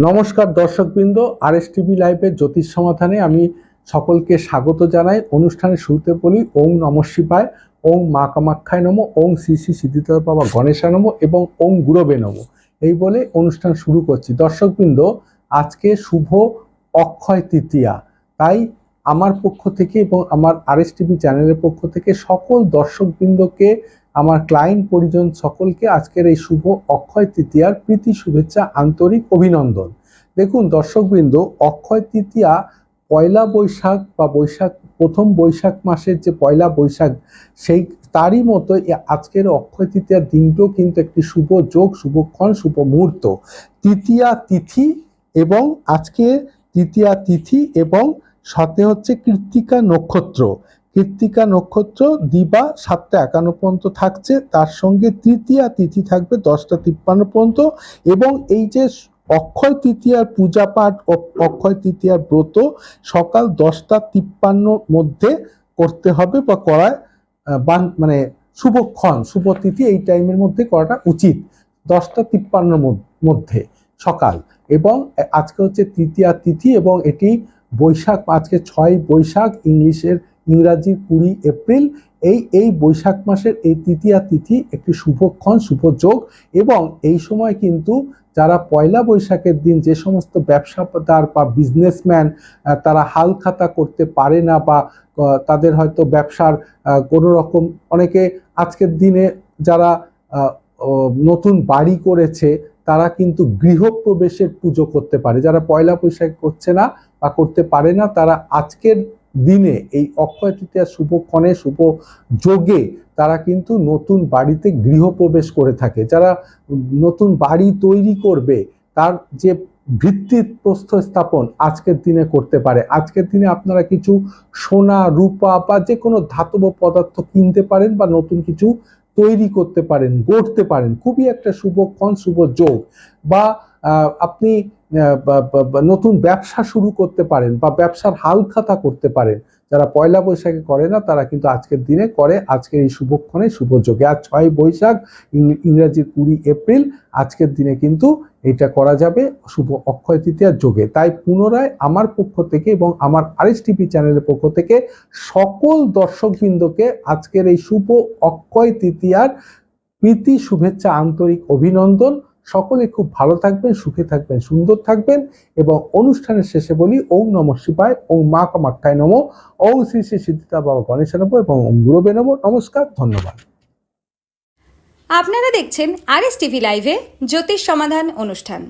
নমস্কার দর্শকবৃন্দ, RS TV লাইভের জ্যোতিষ সমাধানে আমি সকলকে স্বাগত জানাই। অনুষ্ঠানের শুরুতে বলি ওং নমঃ শিবায়, ওং মা কামাখ্যায় নমঃ, ওং শ্রী শ্রী সিদ্ধিদাতা বাবা গণেশায় নমঃ এবং ওং গুরবে নমঃ। এই বলে অনুষ্ঠান শুরু করছি। দর্শকবৃন্দ, আজকে শুভ অক্ষয় তৃতীয়া, তাই আমার পক্ষ থেকে এবং আমার আরএস টিভি চ্যানেলের পক্ষ থেকে সকল দর্শকবৃন্দকে, আমার ক্লায়েন্ট পরিজন সকলকে আজকের এই শুভ অক্ষয় তৃতীয়ার প্রীতি শুভেচ্ছা, আন্তরিক অভিনন্দন। দেখুন দর্শকবৃন্দ, অক্ষয় তৃতীয়া পয়লা বৈশাখ বা প্রথম বৈশাখ মাসের যে পয়লা বৈশাখ, সেই তারই মতো আজকের অক্ষয় তৃতীয়ার দিনটিও কিন্তু একটি শুভ যোগ, শুভক্ষণ, শুভ মুহূর্ত। তৃতীয়া তিথি এবং আজকে তৃতীয়া তিথি এবং সাথে হচ্ছে কৃত্তিকা নক্ষত্র। কৃত্তিকা নক্ষত্র দিবা 7:51 পর্যন্ত থাকছে, তার সঙ্গে তৃতীয়া তিথি থাকবে 10:53 পর্যন্ত। এবং এই যে অক্ষয় তৃতীয়ার পূজা পাঠ ও অক্ষয় তৃতীয়ার ব্রত সকাল 10:53 মধ্যে করতে হবে বা করায় মানে শুভক্ষণ, শুভ তিথি এই টাইমের মধ্যে করাটা উচিত, 10:53 মধ্যে সকাল। এবং আজকে হচ্ছে তৃতীয়া তিথি এবং এটি বৈশাখ, আজকে 6 বৈশাখ, ইংরাজির 20 এপ্রিল। এই বৈশাখ মাসের এই তৃতীয়া তিথি একটি শুভক্ষণ, শুভ যোগ। এবং এই সময় কিন্তু যারা পয়লা বৈশাখের দিন যে সমস্ত ব্যবসাদার বা বিজনেসম্যান তারা হাল খাতা করতে পারে না বা তাদের হয়তো ব্যবসার কোনো রকম, অনেকে আজকের দিনে যারা নতুন বাড়ি করেছে তারা কিন্তু গৃহপ্রবেশের পুজো করতে পারে। যারা পয়লা বৈশাখ করছে না বা করতে পারে না, তারা আজকের দিনে এই অক্ষয় তৃতীয়া শুভক্ষণে, শুভ যোগে তারা কিন্তু নতুন বাড়িতে গৃহপ্রবেশ করে থাকে। যারা নতুন বাড়ি তৈরি করবে তার যে ভিত্তির প্রস্থ স্থাপন আজকের দিনে করতে পারে। আজকের দিনে আপনারা কিছু সোনা, রূপা বা যে কোনো ধাতব পদার্থ কিনতে পারেন বা নতুন কিছু তৈরি করতে পারেন, গড়তে পারেন। খুবই একটা শুভক্ষণ, শুভ যোগ। বা আপনি নতুন ব্যবসা শুরু করতে পারেন বা ব্যবসার হাল খাতা করতে পারেন। যারা পয়লা বৈশাখে করে না তারা কিন্তু আজকের দিনে করে, আজকের এই শুভক্ষণে, শুভ যোগে। আজ 6 বৈশাখ, ইংরেজির 20 এপ্রিল, আজকের দিনে কিন্তু এটা করা যাবে শুভ অক্ষয় তৃতীয়ার যোগে। তাই পুনরায় আমার পক্ষ থেকে এবং আমার আরএস টিভি চ্যানেলের পক্ষ থেকে সকল দর্শকবৃন্দকে আজকের এই শুভ অক্ষয় তৃতীয়ার প্রীতি শুভেচ্ছা, আন্তরিক অভিনন্দন। সকলে খুব ভালো থাকবেন, সুখে থাকবেন, সুন্দর থাকবেন। এবং অনুষ্ঠানের শেষে বলি ওং নমঃ শিবায়, ওং মা কামাখ্যায় নমঃ, ওং শ্রী শ্রী সিদ্ধিদাতা বাবা গণেশায় নমঃ এবং ওং গুরবে নমঃ। নমস্কার, ধন্যবাদ। আপনারা দেখছেন আরএস টিভি লাইভে জ্যোতিষ সমাধান অনুষ্ঠান।